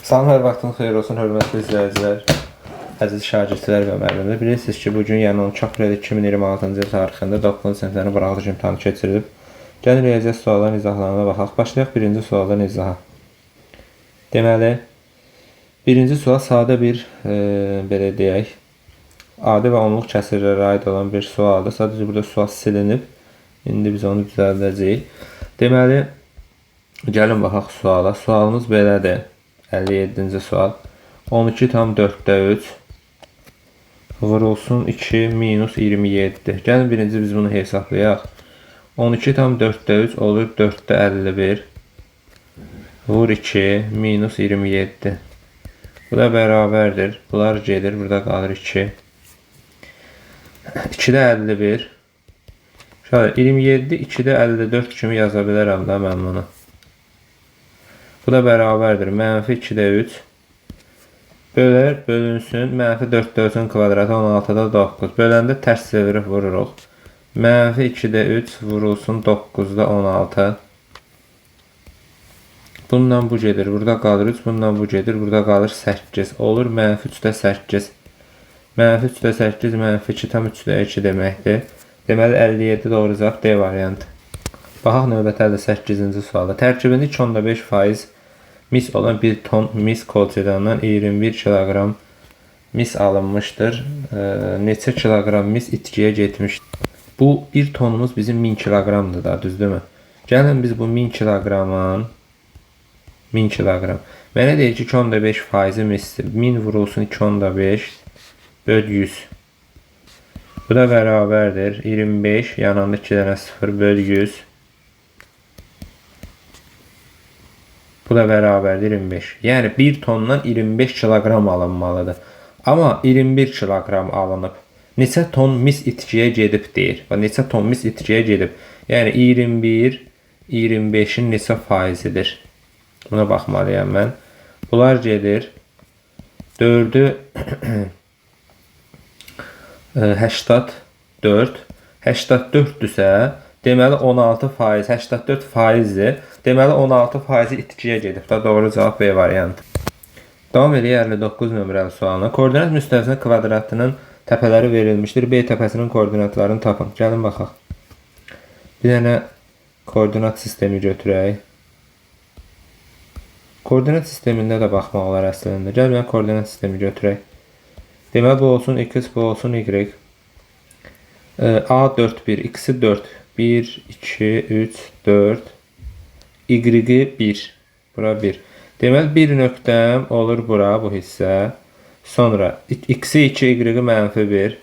Salam, hər vaxtınız xeyir olsun, hörmətli izləyicilər, əziz şagirdlər və müəllimlər. Bilirsiniz ki, bugün yəni 13 aprel 2026-cı il tarixində 9-cu siniflərin buraxılış imtahanı keçirilib. Gəlin riyaziyyat sualların izahlarına baxaq. Başlayaq birinci sualdan izaha. Deməli, birinci sual sadə bir, belə deyək, adi və onluq kəsrlərə aid olan bir sualdır. Sadəcə burada sual silinib. İndi biz onu düzəldəcəyik. Deməli, gəlin baxaq suala. Sualımız belədir. 57-ci sual. 12 tam 4'də 3 vurulsun 2 minus 27. Gəlin birinci biz bunu hesablayaq. 12 tam 4'də 3 olur 4'də 51. Vur 2 minus 27. Bu da bərabərdir. Bunlar gedir. Burada qalır 2. 2'də 51. Şöyle 27, 2'də 54 kimi yaza bilərəm da mən bunu. Bu da bərabərdir. Mənfi 2'də 3. Bölər, bölünsün. Mənfi 4'də 3'ün kvadratı 16'da 9. Böləndə tərs çevirib vururuq. Mənfi 2'də 3 vurulsun 9'da 16. Bundan bu gedir. Burada qalır 3. Bundan bu gedir. Burada qalır 8. Olur mənfi 3'də 8. Mənfi 3'də 8 mənfi 2 tam 3'də 2 deməkdir. Deməli 57 doğru cavab D variantı. Baxaq növbəti 58-ci sualda. Tərkibində 2,5% mis olan 1 ton mis kolçedandan 21 kilogram mis alınmışdır. Neçə kilogram mis itkiyə getmişdir? Bu 1 tonumuz bizim 1000 kilogramdır da, düzdürmü? Gəlin biz bu 1000 kilogramın 1000 kilogram. Mənə deyir ki 2,5% misdir. 1000 vurulsun 2,5 böl 100. Bu da bərabərdir. 25 yanında 2 dənə 0 böl 100. Bu da bərabərdir 25. Yəni 1 tondan 25 kilogram alınmalıdır. Amma 21 kilogram alınıb. Neçə ton mis itkiyə gedib deyir. Neçə ton mis itkiyə gedib. Yəni 21, 25'in neçə faizidir? Buna baxmalıyam mən. Bunlar gedir. 4'ü 84. 84'dürsə, deməli 16%, 84%'dir. Deməli 16% itkiyə gedib. Da doğru cavab B variantı. Davam edək 59 nömrəli sualına. Koordinat müstəvisinin kvadratının təpələri verilmişdir. B təpəsinin koordinatlarını tapın. Gəlin baxaq. Bir dənə koordinat sistemi götürək. Koordinat sistemində də baxmaq olar əslində. Gəl mən koordinat sistemi götürək. Deməli bu olsun x, bu olsun y. A 4, 1, x'i 4, 1, 2, 3, 4, y 1, bura 1. Deməli bir nöqtəm olur bura, bu hissə. Sonra x'i 2, y mənfi 1.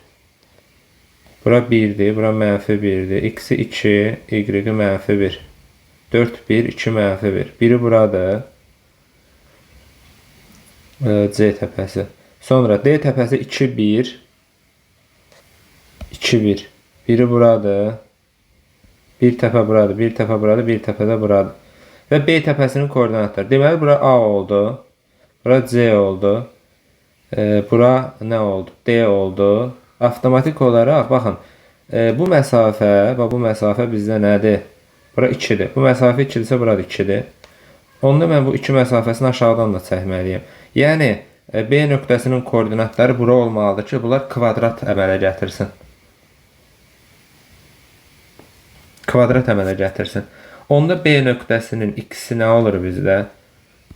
Bura 1'dir, bura mənfi 1'dir. X'i 2, y mənfi 1. 4, 1, 2 mənfi 1. Biri buradır. C təpəsi. Sonra D təpəsi 2, 1. 2, 1. Biri buradır. Bir təpə buradır, bir təpə buradır, bir təpə də buradır. Və B təpəsinin koordinatları. Deməli, bura A oldu. Bura C oldu. Bura nə oldu? D oldu. Avtomatik olaraq, baxın, bu məsafə bizdə nədir? Bura 2'dir. Bu məsafə 2'dirsə, burada 2'dir. Onda mən bu 2 məsafəsini aşağıdan da çəkməliyəm. Yəni, B nöqtəsinin koordinatları bura olmalıdır ki, bunlar kvadrat əmələ gətirsin. Kvadrat əmələ gətirsin. Onda B nöqtəsinin x'i nə olur bizdə?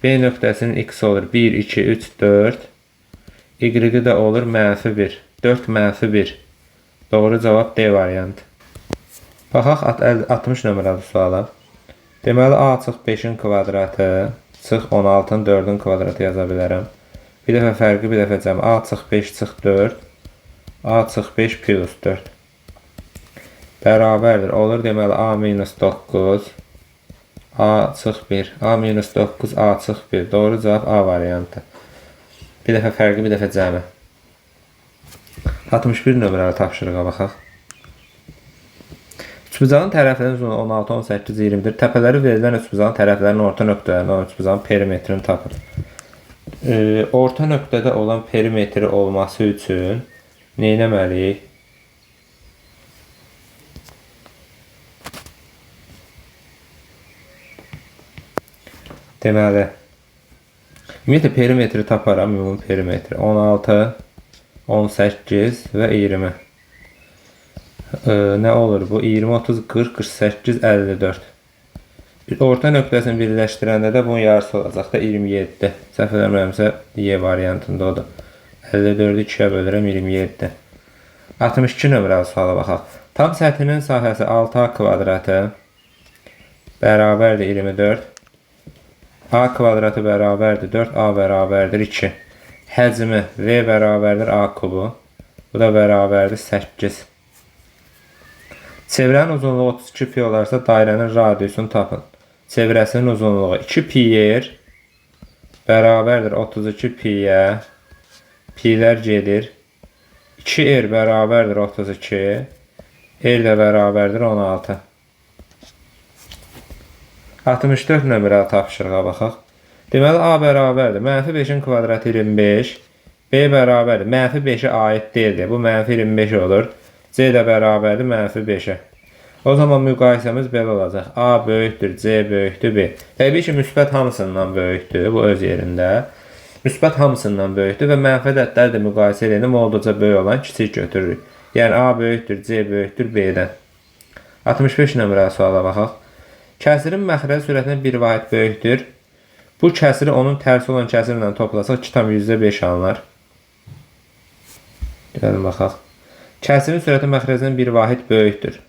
B nöqtəsinin x'i olur 1, 2, 3, 4. Y də olur mənfi 1. 4 mənfi 1. Doğru cavab D variantı. Baxaq 60 nömrəli suala. Deməli A çıx 5'in kvadratı, çıx 16'ın 4'ün kvadratı yaza bilərəm. Bir dəfə fərqi, bir dəfə cəmi. A çıx 5 çıx 4. A çıx 5 plus 4. Bərabərdir. Olur deməli A minus 9. A çıx 1. A minus 9. A çıx 1. Doğru cavab A variantı. Bir dəfə fərqi, bir dəfə cəmi. 61 nömrəli tapşırığa baxaq. Üçbucağın tərəflərinin uzunluğu 16, 18, 20'dir. Təpələri verilən üçbucağın tərəflərinin orta nöqtələrindən üçbucağın perimetrini tapır. Orta nöqtədə olan perimetri olması üçün nə etməliyik? Deməli, Ümumiyyətlə perimetri taparam, ümumi perimetri 16, 18 və 20. Nə olur bu? 20, 30, 40, 48, 54. Orta nöqtəsini birləşdirəndə də bunun yarısı olacaq da 27. Səhv eləmirəmsə Y variantında odur. 54-ü 2-yə bölürəm 27. 62 nömrəli suala baxaq. Tam səthinin sahəsi 6A kvadratı bərabərdir 24. A kvadratı bərabərdir 4, A bərabərdir 2. Həcmi V bərabərdir A kubu. Bu da bərabərdir 8. Çevrənin uzunluğu 32 pi olarsa dairənin radiusunu tapın. Çevrəsinin uzunluğu 2 pi'yer bərabərdir 32 pi'yə. Pi'lər gedir. 2R bərabərdir 32. R də bərabərdir 16. 64 nömrəli tapşırığa baxaq. Deməli, A bərabərdir. Mənfi 5-in kvadratı 25. B bərabərdir. Mənfi 5-ə aid deyildir. Bu mənfi 25 olur. C də bərabərdir mənfi 5-ə. O zaman müqayisəmiz belə olacaq. A böyükdür, C böyükdür, B. Təbii ki, müsbət hamısından böyükdür. Bu öz yerində. Müsbət hamısından böyükdür və mənfi ədədləri də müqayisə edəndə olduqca böyük olan kiçik götürürük. Yəni A böyükdür, C böyükdür, B-dən. 65 nömrəli suala baxaq. Kəsirin məxrəci sürətindən bir vahid böyükdür. Bu kəsiri onun tərsi olan kəsirlə toplasaq 2,5 alınır. Gəlin baxaq. Kəsirin sürəti məxrəcindən bir vahid böyükdür.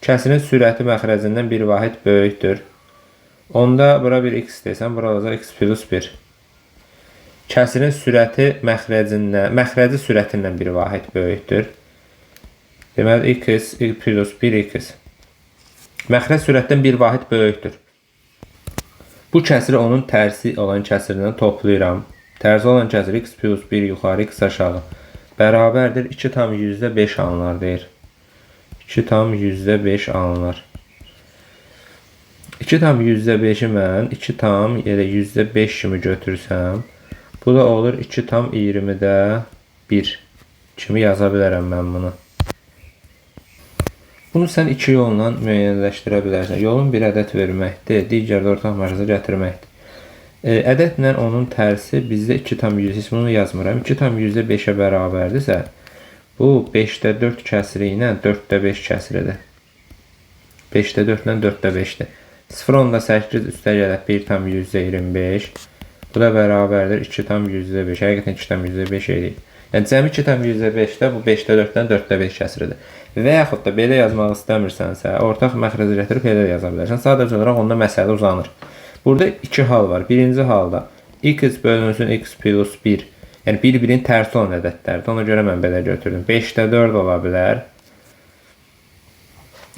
Kəsirin sürəti məxrəcindən bir vahid böyükdür. Onda bura bir x desəm, bura olacaq x plus 1. Kəsirin sürəti məxrəci sürətindən bir vahid böyükdür. Deməli, x plus 1x. Məxrəc sürətdən bir vahid böyükdür. Bu kəsiri onun tərsi olan kəsirindən toplayıram. Tərsi olan kəsir x plus 1 yuxarı x aşağı. Bərabərdir 2,5 alınır deyir. 2,5 alınır. 2,5-i mən 2,5 kimi götürsəm, bu da olur 2,20-də 1 kimi yaza bilərəm mən bunu. Bunu sən iki yolla müəyyənləşdirə bilərsən. Yolun bir ədəd verməkdir, digər də ortaq mərkəzə gətirməkdir. Ədədlə onun tərsi bizdə 2,100, bunu yazmıram. 2,5-ə bərabərdirsə, bu 5-də 4 kəsiri ilə 4-də 5 kəsiridir. 5-də 4 ilə 4-də 5-dir. 0,8 üstə gələk 1,25. Bu da bərabərdir 2,5. Həqiqətən 2,5 edir. Yəni, cəmi 2,5-də bu 5-də 4-dən 4-də 5 kəsiridir. Və yaxud da belə yazmaq istəmirsənsə, ortaq məxrəci gətirib elə yaza bilərsən. Sadəcə olaraq onda məsələ uzanır. Burada iki hal var. Birinci halda x bölünsün x plus 1. Yəni bir-birinin tərsi olan ədədlərdir. Ona görə mən belə götürdüm. 5-də 4 ola bilər.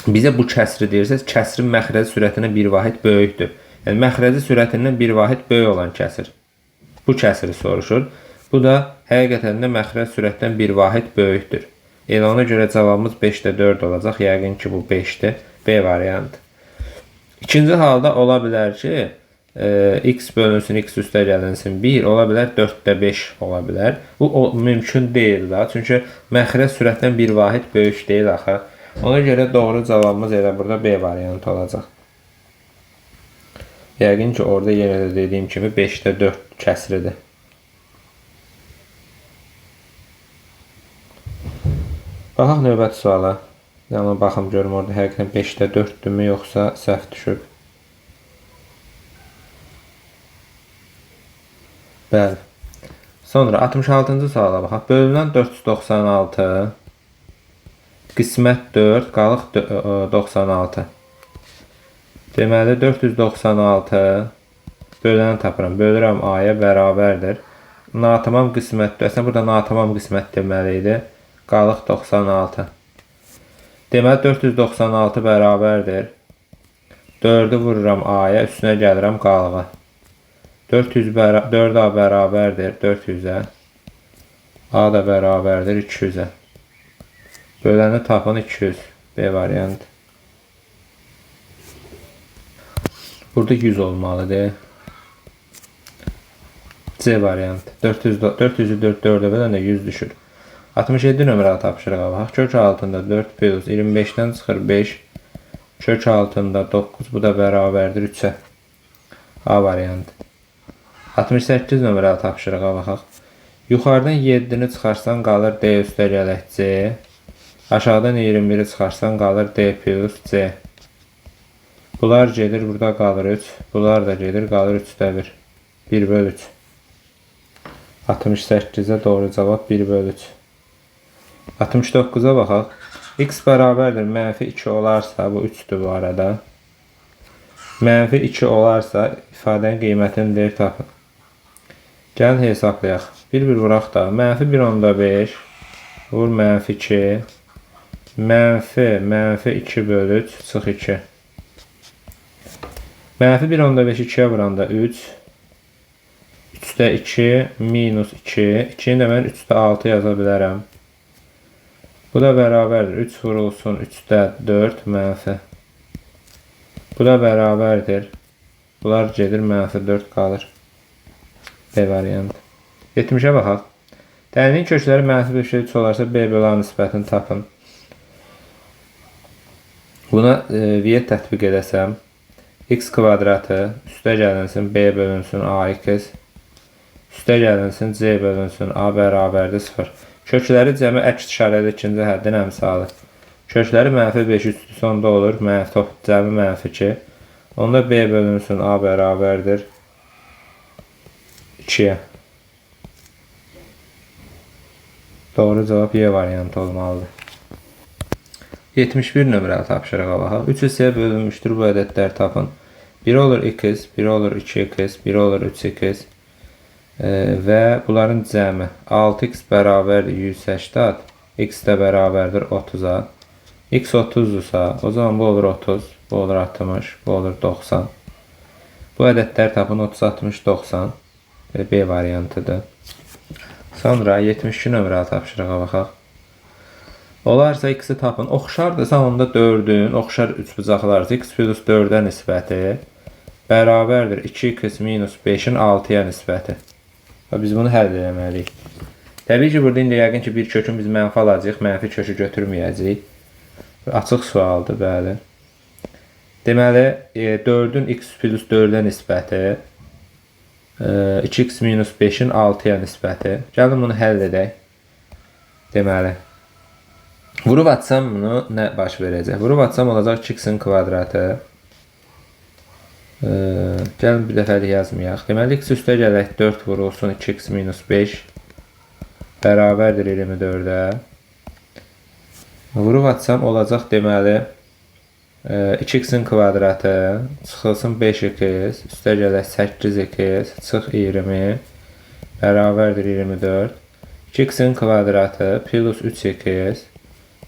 Bizə bu kəsri deyirsək, kəsrin məxrəci sürətindən bir vahid böyükdür. Yəni məxrəci sürətindən bir vahid böyük olan kəsir. Bu kəsiri soruşur. Bu da həqiqətən də məxrəc sürətdən bir vahid böyükdür. Elə ona görə cavabımız 5-də 4 olacaq. Yəqin ki, bu 5-dir. B variantı. İkinci halda ola bilər ki, x bölünsün, x üstə gəlinsin 1, ola bilər 4-də 5 ola bilər. Bu mümkün deyil da. Çünki məxrəc sürətdən bir vahid böyük deyil axı. Ona görə doğru cavabımız elə burada B variantı olacaq. Yəqin ki, orada yenə də dediyim kimi 5-də 4 kəsridir. Baxaq növbəti suala. Yəni, baxım görüm orada həqiqətən 5-də 4-dürmü, yoxsa səhv düşüb. Bəli. Sonra 66-cı suala baxaq. Bölünən 496, qismət 4, qalıq 96. Deməli, 496 bölünəni tapıram. Bölürəm A-ya bərabərdir. Natamam qismətdir. Əslində, burada natamam qismət deməli idi. Qalıq 96. Deməli, 496 bərabərdir. 4-ü vururam A-ya, üstünə gəlirəm qalığa. 4A bərabərdir 400-ə. A da bərabərdir 200-ə. Böləni tapın 200. B variantı. Burada 100 olmalıdır. C variantı. 400'ü 4'e bölən də 100 düşür. 67 nömrəli tapşırığa baxaq. Kök altında 4 plus 25-dən çıxır 5. Kök altında 9. Bu da bərabərdir 3-ə. A variantı. 68 nömrəli tapşırığa baxaq. Yuxarıdan 7-ni çıxarsan qalır D üstəgələk C. Aşağıdan 21-i çıxarsan qalır D plus C. Bunlar gedir, burada qalır 3. Bunlar da gedir, qalır 3'də 1. 1 bölü 3. 68'e doğru cavab 1 bölü 3. 69'a baxaq. X bərabərdir mənfi 2 olarsa, bu 3'dür bu arada. Mənfi 2 olarsa ifadənin qiymətini deyir tapın. Gəlin hesablayaq. 1-1 vuraq da. Mənfi 1/5 vur mənfi 2. Mənfi 2 bölü 3 çıx 2. Mənfi 1/5 2'yə vuranda 3. 3'də 2 minus 2. 2'ni də mən 3'də 6 yaza bilərəm. Bu da bərabərdir. 3 vurulsun 3'də 4 mənfi. Bu da bərabərdir. Bunlar gedir mənfi 4 qalır. B variantı. 70'e baxaq. Dəlinin kökləri mənfi bir şey 3 olarsa B bölü A nisbətini tapın. Buna V tətbiq edəsəm, x kvadratı üstə gəlinsin B bölünsün AX, üstə gəlinsin C bölünsün A bərabərdir 0. Kökləri cəmi əks işarəli ikinci həddin əmsalı. Kökləri mənfi 5 üstü sonda olur. Cəmi mənfi 2. Onda B bölünsün A bərabərdir 2'ye. Doğru cavab Y variantı olmalıdır. 71 nömrəli tapşırığa baxaq. 3 hissəyə bölünmüşdür, bu ədədləri tapın. 1 olur 2x, 1 olur 2x, 1 olur 3x və bunların cəmi 6x bərabərdir 180, x də bərabərdir 30'a. X 30'dursa, o zaman bu olur 30, bu olur 60, bu olur 90. Bu ədədləri tapın 30, 60, 90. B variantıdır. Sonra 72 nömrəli tapşırığa baxaq. Olarsa x-i tapın. Oxşardırsa onda 4'ün, oxşar üçbucaqlarsa x plus 4'ə nisbəti bərabərdir 2x minus 5'in 6'ya nisbəti. Biz bunu həll etməliyik. Təbii ki, burada indi yəqin ki, bir kökün biz mənfi alacağıq, mənfi kökü götürməyəcəyik. Açıq sualdır, bəli. Deməli, 4'ün x plus 4'ə nisbəti 2x minus 5'in 6'ya nisbəti. Gəlin bunu həll edək. Deməli, vurub atsam bunu nə baş verəcək? Vurub atsam olacaq 2x'in kvadratı. Gəlin bir dəfəlik yazmayaq. Deməli, x üstə gələk 4 vurulsun 2x minus 5 bərabərdir 24'ə. Vurub atsam olacaq deməli 2x'in kvadratı çıxılsın 5x üstə gələk 8x çıx 20 bərabərdir 24. 2x'in kvadratı plus 3x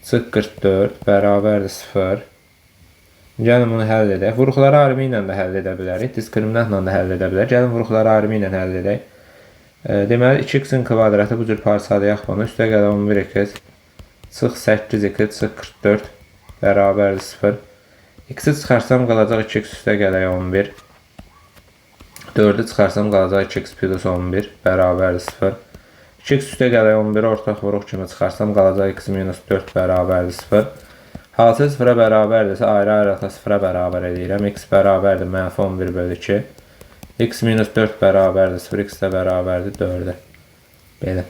çıx 44 bərabərdir 0. Gəlin bunu həll edək. Vuruqları ayrımı ilə də həll edə bilərik. Diskriminantla da həll edə bilərik. Gəlin vuruqları ayrımı ilə həll edək. Deməli 2x'in kvadratı bu cür parçalayaq bunu. Üstə gələ 11x çıx 8x çıx 44 bərabərdir 0. X'i çıxarsam qalacaq 2x üstə gələk 11. 4'ü çıxarsam qalacaq 2x plus 11 bərabərdir 0. 2x üstə gələk 11'i ortaq vuruq kimi çıxarsam qalacaq x minus 4 bərabərdir 0. Halsı 0'a bərabərdirsə ayrı-ayrılıqda 0'a bərabər edirəm. X bərabərdir mənfi 11 bölü 2. X minus 4 bərabərdir 0. X də bərabərdir 4'ə. Belə.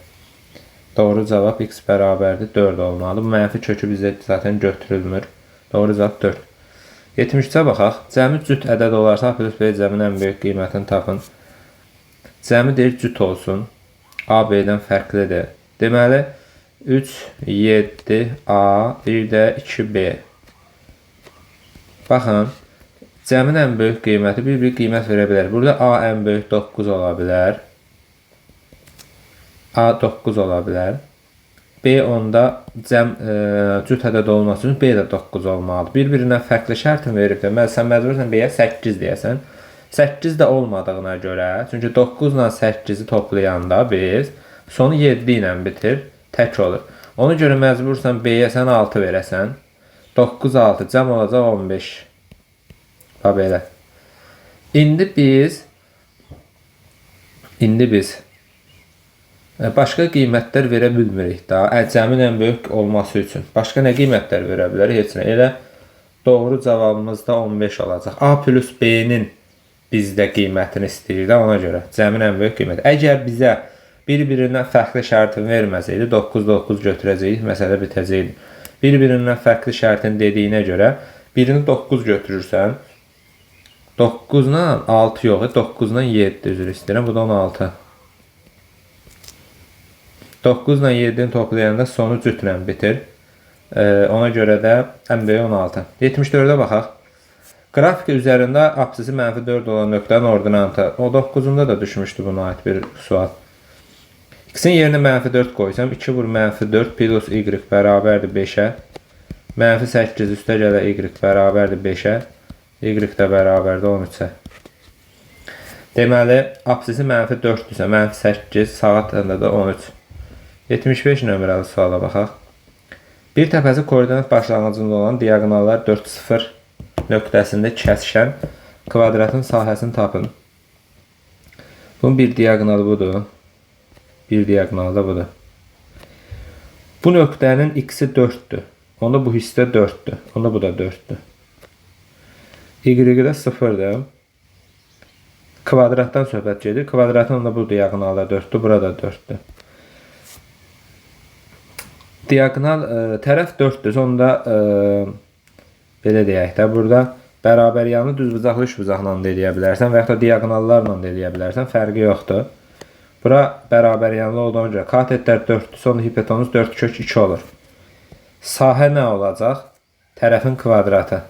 Doğru cavab x bərabərdir 4 olmalı. Bu mənfi kökü bizə zaten götürülmür. Doğru cavab 4. 73'ə baxaq. Cəmi cüt ədəd olarsa A plus B cəmin ən böyük qiymətini tapın. Cəmi deyir cüt olsun. A B-dən fərqlidir. Deməli 3, 7, A, bir də 2B. Baxın. Cəmin ən böyük qiyməti bir qiymət verə bilər. Burada A ən böyük 9 ola bilər. A 9 ola bilər. B onda cüt ədəd olması üçün B də 9 olmalıdır. Bir-birindən fərqli şərtin verib də, sən məcbursan B-yə 8 deyəsən. 8 də olmadığına görə, çünki 9 ilə 8-i toplayanda biz sonu 7 ilə bitir, tək olur. Ona görə məcbursan B-yə sən 6 verəsən. 9, 6 cəm olacaq 15. Bax belə. İndi biz başqa qiymətlər verə bilmirik da. Cəmin ən böyük olması üçün. Başqa nə qiymətlər verə bilərik? Heç nə. Elə doğru cavabımız da 15 olacaq. A plus B-nin bizdə qiymətini istəyir də ona görə. Cəmin ən böyük qiymət. Əgər bizə bir-birindən fərqli şərtini verməsəydi 9 götürəcəyik, məsələ bitəcəkdi. Bir-birindən fərqli şərtini dediyinə görə birini 9 götürürsən. 9-la 6 yox, 9-la 7 üzr istəyirəm. Bu da 16. 9-la 7-ni toplayanda sonu cütlə bitir. Ona görə də ən böyük 16. 74-ə baxaq. Qrafika üzərində apsisi -4 olan nöqtənin ordinatı. O 9-unda da düşmüşdü buna aid bir sual. X-in yerinə -4 qoysam, 2 vur -4 plus y bərabərdir 5-ə. -8 üstə gələ y bərabərdir 5-ə. Y də bərabərdir 13-ə. Deməli, apsisi -4-dürsə, -8, sağatında da 13. 75 nömrəli suala baxaq. Bir təpəsi koordinat başlanğıcında olan diagonallar 4-0 nöqtəsində kəsişən kvadratın sahəsini tapın. Bunun bir diagonalı budur. Bir diagonalı da budur. Bu nöqtənin x-i 4-dür. Onda bu hissdə 4-dür. Onda bu da 4-dür. Y-i də 0-dır. Kvadratdan söhbət gedir. Kvadratın da bu diagonalda 4-dür. Burada 4-dür. Diagonal tərəf 4-dür. Onda belə deyək də, burada bərabər yanı düz bucaqlı üç bucaqla da eləyə bilərsən və ya da diagonallarla da eləyə bilərsən. Fərqi yoxdur. Bura bərabər yanlı olduğuna görə katetlər 4-dür. Sonra hipotenuz 4/2 olur. Sahə nə olacaq? Tərəfin kvadratı.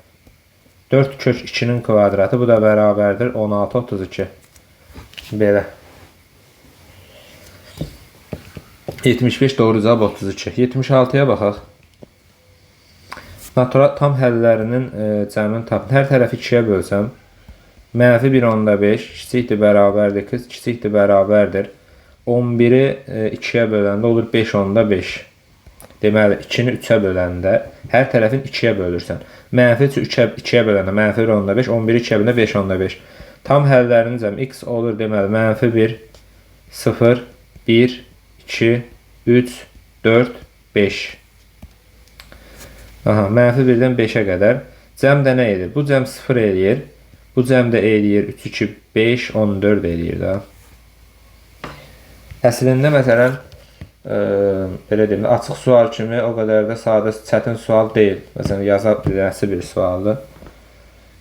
4/2-nin kvadratı. Bu da bərabərdir 16/32. Belə. 75 doğru cavab 32. 76-ya baxaq. Natural tam həllərinin cəmini tapın. Hər tərəfi 2-yə bölsəm, -1/5 kiçikdir bərabərdir 2, kiçikdir bərabərdir 11-i 2-yə böləndə olur 5/5. Deməli, 2-ni 3-ə böləndə hər tərəfin 2-yə bölürsən. -3-ü 2-yə böləndə -1/5, 11-i 2-yə böləndə 5/5. Tam həllərinin cəmi x olur deməli, -1, 0, 1, 2, 3, 4, 5. Aha, -1-dən 5-ə qədər. Cəm də nə edir? Bu cəm 0 eləyir. Bu cəm də eləyir 3, 2, 5, 14 eləyir da. Əslində, məsələn, belə deyim, açıq sual kimi o qədər də sadə, çətin sual deyil. Məsələn, yaza biləsi bir sualdır.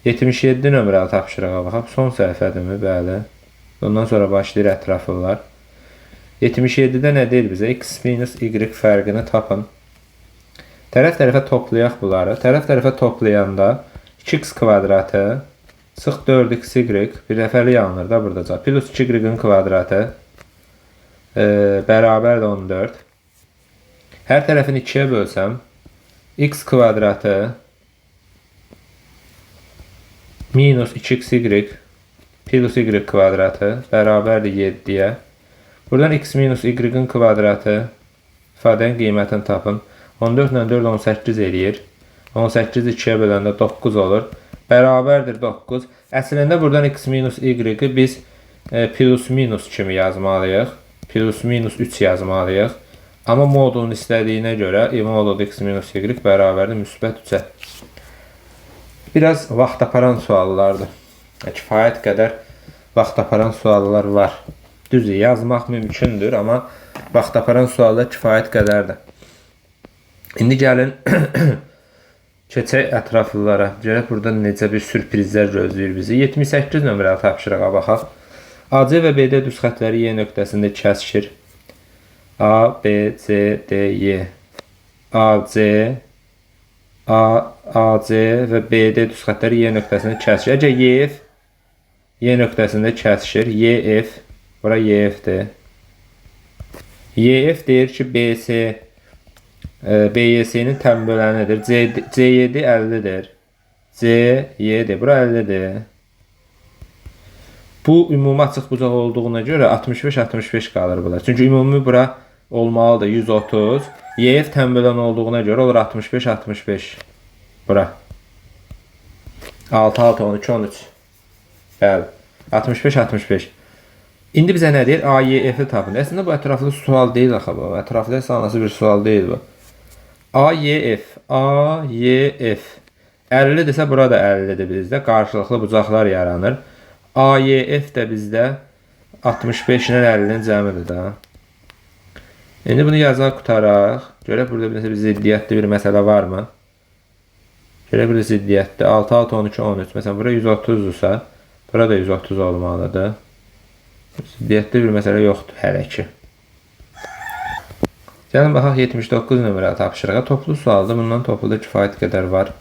77 nömrəli tapşırığa baxaq. Son səhifədimi? Bəli. Ondan sonra başlayır ətraflılar. 77-də nə deyir bizə? X minus y fərqini tapın. Tərəf-tərəfə toplayaq bunları. Tərəf-tərəfə toplayanda 2x kvadratı sıx 4xy bir dəfəli yanılır da buradaca. Plus 2y-in kvadratı bərabərdir 14. Hər tərəfini 2-yə bölsəm, x kvadratı minus 2xy plus y kvadratı bərabərdir 7-yə. Buradan x minus y-in kvadratı ifadənin qiymətini tapın. 14 ilə 4 18 eləyir. 18 2-yə böləndə 9 olur. Bərabərdir 9. Əslində buradan x minus y-i biz plus minus kimi yazmalıyıq. Plus minus 3 yazmalıyıq. Amma modulun istədiyinə görə modul x minus y bərabərdir müsbət 3-ə. Biraz vaxt aparan suallardır. Kifayət qədər vaxt aparan suallar var. Düzdür, yazmaq mümkündür, amma vaxt aparan suallar kifayət qədərdir. İndi gəlin keçək ətraflılara. Görək burada necə bir sürprizlər gözləyir bizi. 78 nömrəli tapşırığa baxaq. AC və BD düz xətləri Y nöqtəsində kəsişir. A, B, C, D, Y. AC və BD düz xətləri Y nöqtəsində kəsişir. Əgər YF Y nöqtəsində kəsişir. YF, bura YF-dir. YF deyir ki, BC BYS-nin təm bölənidir. C7 50-dir. C7, bura 50-dir. Bu ümumi açıq bucaq olduğuna görə 65-65 qalır bunlar. Çünki ümumi bura olmalıdır 130. YF təm bölən olduğuna görə olur 65-65. Bura. 6-6, 12-13. Bəli. 65-65. İndi bizə nə deyir? AYF-i tapın. Əslində bu ətraflı sual deyil axı bu. Ətraflı sanası bir sual deyil bu. AYF 50 desə burada 50-dir bizdə. Qarşılıqlı bucaqlar yaranır. AYF də bizdə 65-lə 50-nin cəmidir də. İndi bunu yazaq qutaraq. Görək burada bir ziddiyyətli bir məsələ varmı? Görək burada ziddiyyətli 6, 6, 12, 13. Məsələn, bura 130-dursa, bura da 130 olmalıdır. Ziddiyyətli bir məsələ yoxdur hələ ki. Gəlin baxaq 79 nömrə tapşırığa. Toplu sualdır. Bundan topluda kifayət qədər var.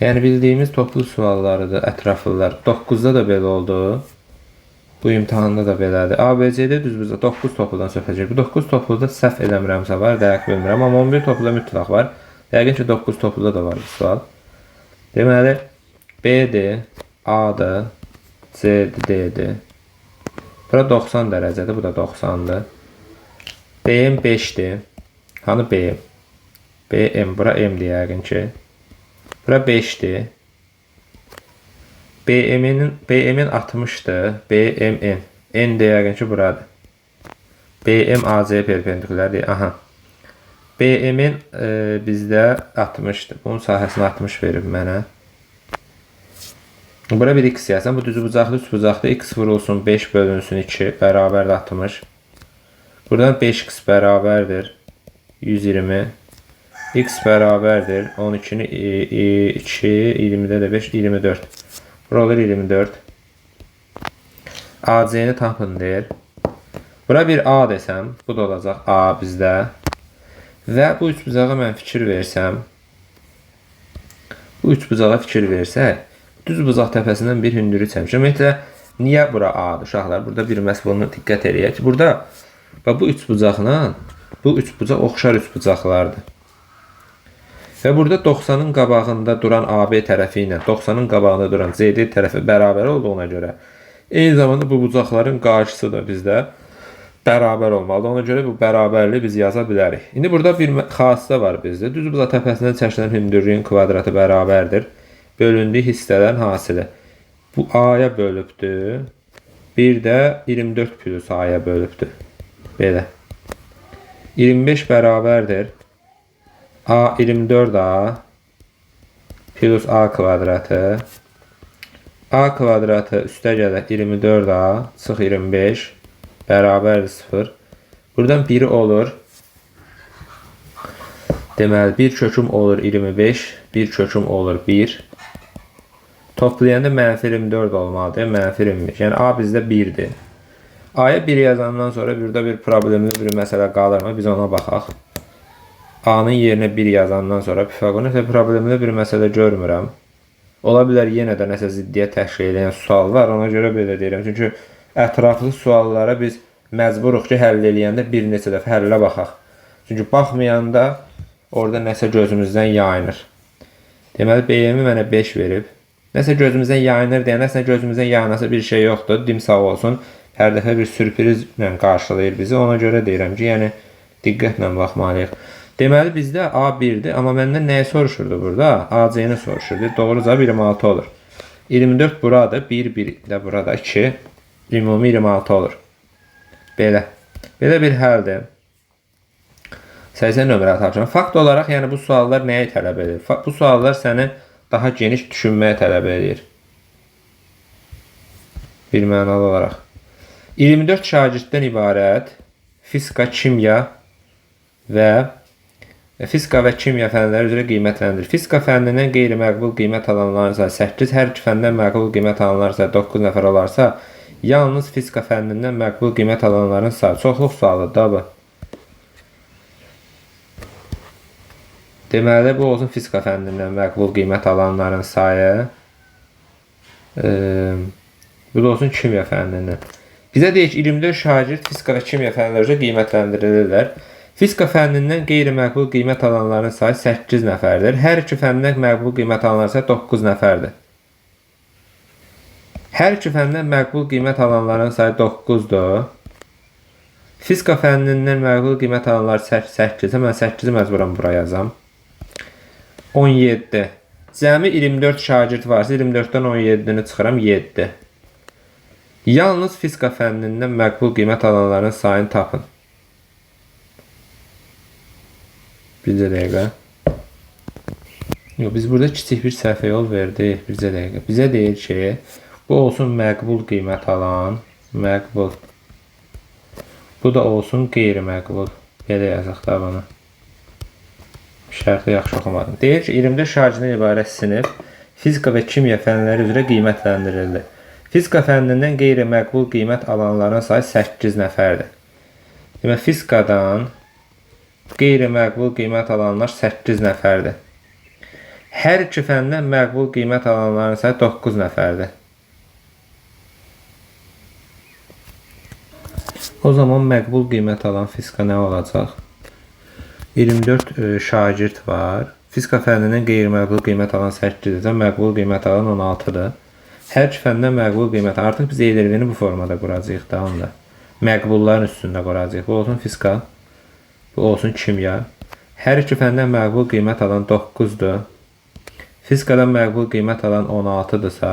Yəni bildiyimiz toplu suallarıdır, ətraflılar. 9-da da belə oldu. Bu imtahanda da belədir. ABC'də düzbüzə 9 topludan söhbət gedir. Bu 9 topluda səhv eləmirəmsə var, dəqiq bilmirəm. Amma 11 topluda mütləq var. Yəqin ki 9 topluda da var bu sual. Deməli, B'dir, A'dır, C'dir, D'dir. Bura 90 dərəcədir, bu da 90'dır. BM 5'dir. Hanı BM? BM, bura M'dir yəqin ki. Bura 5'dir. BM'in 60'dır. BMN. N de yəqin ki buradır. BM AC perpendikulərdir. Aha. BM'in bizdə 60'dır. Bunun sahəsini 60 verib mənə. Bura bir x yazsam. Bu düzbucaqlı, üçbucaqlı. X vurulsun 5 bölünsün 2 bərabərdir 60. Buradan 5x bərabərdir 120. X bərabərdir 12'ni 2, 20'də də 5, 24. Bura olur 24. AC'ni tapın deyir. Bura bir A desəm, bu da olacaq A bizdə. Və bu üçbucağa mən fikir versəm, bu üçbucağa fikir versək, düz bucaq təpəsindən bir hündürlük çəkmişəm. Ümumiyyətlə, niyə bura A'dır uşaqlar? Burada bir məhz bunu diqqət eləyək. Burada bu üçbucaqla bu üçbucaq oxşar üçbucaqlardır. Və burada 90'ın qabağında duran AB tərəfi ilə 90'ın qabağında duran CD tərəfi bərabər olduğuna görə eyni zamanda bu bucaqların qarşısı da bizdə bərabər olmalıdır. Ona görə bu bərabərliyi biz yaza bilərik. İndi burada bir xassə var bizdə. Düz bucaq təpəsindən çəkilən hündürlüyün kvadratı bərabərdir bölündüyü hissədən hasili. Bu A'ya bölübdür. Bir də 24 plus A'ya bölübdür. Belə. 25 bərabərdir. A 24A plus A kvadratı. A kvadratı üstə gələ 24A çıx 25 bərabərdir 0. Buradan 1 olur. Deməli, bir köküm olur 25, bir köküm olur 1. Toplayanda mənfi 24 olmalıdır, mənfi 25. Yəni A bizdə 1'dir. A'ya 1 yazandan sonra burada bir problemli bir məsələ qalırmı? Biz ona baxaq. A'nın yerinə 1 yazandan sonra Pifaqorun problemli bir məsələ görmürəm. Ola bilər yenə də nəsə ziddiyyət təşkil edən sual var. Ona görə belə deyirəm. Çünki ətraflı suallara biz məcburuq ki, həll eləyəndə bir neçə dəfə həllə baxaq. Çünki baxmayanda orada nəsə gözümüzdən yayınır. Deməli, BM-i mənə 5 verib. Nəsə gözümüzdən yayınır deyən, nəsə gözümüzdən yayınası bir şey yoxdur. Dim sağ olsun. Hər dəfə bir sürprizlə qarşılayır bizi. Ona görə deyirəm ki, yəni diqqətlə baxmalıyıq. Deməli, bizdə A 1'dir. Amma məndən nəyi soruşurdu burada? AC-ni soruşurdu. Doğru cavab 26 olur. 24 burada, 1 də burada 2. Ümumi 26 olur. Belə. Belə bir həldir. 80 nömrə tapşırıram. Fakt olaraq, yəni bu suallar nəyi tələb edir? Bu suallar səni daha geniş düşünməyə tələb edir. Bir mənalı olaraq. 24 şagirddən ibarət fizika, kimya və fizika və kimya fənləri üzrə qiymətləndirir. Fizika fənnindən qeyri-məqbul qiymət alanların sayı 8, hər iki fəndən məqbul qiymət alanların sayı 9 nəfər olarsa, yalnız fizika fənnindən məqbul qiymət alanların sayı. Çoxluq sualıdır da bu. Deməli, bu olsun fizika fənnindən məqbul qiymət alanların sayı. Bu da olsun kimya fənnindən. Bizə deyək ki, 24 şagird fizika və kimya fənləri üzrə qiymətləndirilirlər. Fizika fənnindən qeyri-məqbul qiymət alanların sayı 8 nəfərdir. Hər iki fəndən məqbul qiymət alanların sayı 9 nəfərdir. Hər iki fəndən məqbul qiymət alanların sayı 9'dur. Fizika fənnindən məqbul qiymət alanlar 8'dir. Mən 8'i məcburam buraya yazam. 17. Cəmi 24 şagird varsa 24'dən 17'ni çıxıram 7. Yalnız fizika fənnindən məqbul qiymət alanların sayını tapın. Bircə dəqiqə. Yox, biz burada kiçik bir səhvə yol verdik. Bircə dəqiqə. Bizə deyir ki, Bu olsun məqbul qiymət alan, məqbul. Bu da olsun qeyri-məqbul. Belə yazaq da bunu. Şərti yaxşı oxumadım. Deyir ki, 24 şagirdən ibarət sinif fizika və kimya fənləri üzrə qiymətləndirildi. Fizika fənnindən qeyri-məqbul qiymət alanların sayı 8 nəfərdir. Demək, fizikadan qeyri-məqbul qiymət alanlar 8 nəfərdir. Hər iki fəndən məqbul qiymət alanların sayı 9 nəfərdir. O zaman məqbul qiymət alan fizika nə olacaq? 24 şagird var. Fizika fənnindən qeyri-məqbul qiymət alan 8-dir. Məqbul qiymət alan 16-dır. Hər iki fəndən məqbul qiymət. Artıq biz edirvini bu formada quracağıq da onda. Məqbulların üstündə quracağıq. Bu olsun fizika. Bu olsun kimya. Hər iki fəndən məqbul qiymət alan 9-dur. Fizikadan məqbul qiymət alan 16-dırsa,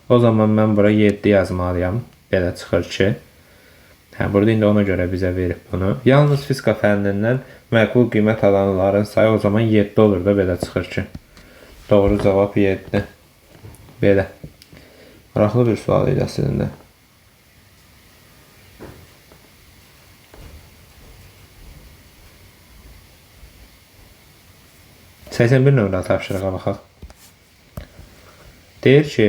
o zaman mən bura 7 yazmalıyam. Belə çıxır ki. Burada indi ona görə bizə verib bunu. Yalnız fizika fənnindən məqbul qiymət alanların sayı o zaman 7 olur da, belə çıxır ki. Doğru cavab 7. Belə. Maraqlı bir sual idi əslində. Səksən bir nömrəli tapşırığa baxaq. Deyir ki,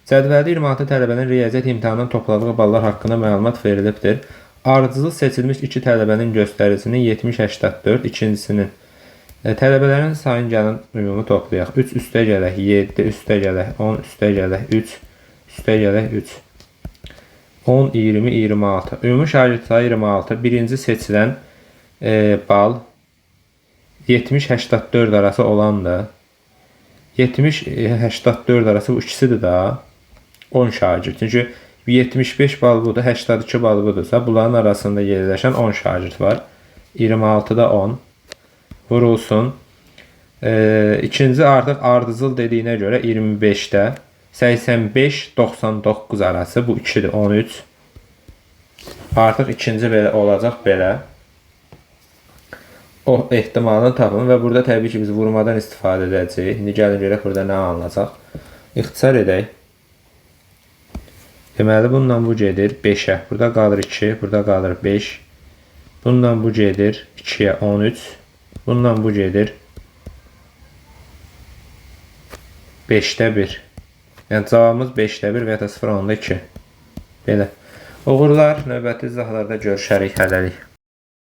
cədvəldə 26 tələbənin riyaziyyat imtahanından topladığı ballar haqqında məlumat verilibdir. Ardıcıl seçilmiş 2 tələbənin göstəricisinin 70-84, ikincisinin. Tələbələrin sayını gəlin ümumi toplayaq. 3 üstə gələk 7, üstə gələk 10, üstə gələk 3, üstə gələk 3. 10, 20, 26. Ümumi şagird sayı 26. Birinci seçilən bal 70-84 arası olandır. 70-84 arası bu ikisidir da 10 şagird. Çünki 75 bal budur, 82 bal budursa bunların arasında yerləşən 10 şagird var. 26'da 10 vurulsun. İkinci artıq ardıcıl dediyinə görə 25'də 85-99 arası bu 2'dir, 13. Artıq ikinci belə olacaq belə. O ehtimalını tapın və burada təbii ki biz vurmadan istifadə edəcəyik. İndi gəlin görək burada nə alınacaq. İxtisar edək. Deməli bundan bu gedir 5'ə. Burada qalır 2, burada qalır 5. Bundan bu gedir 2'yə 13. Bundan bu gedir 5'də 1. Yəni cavabımız 5'də 1 və ya da 0.2. Belə. Uğurlar, növbəti izahlarda görüşərik, hələlik.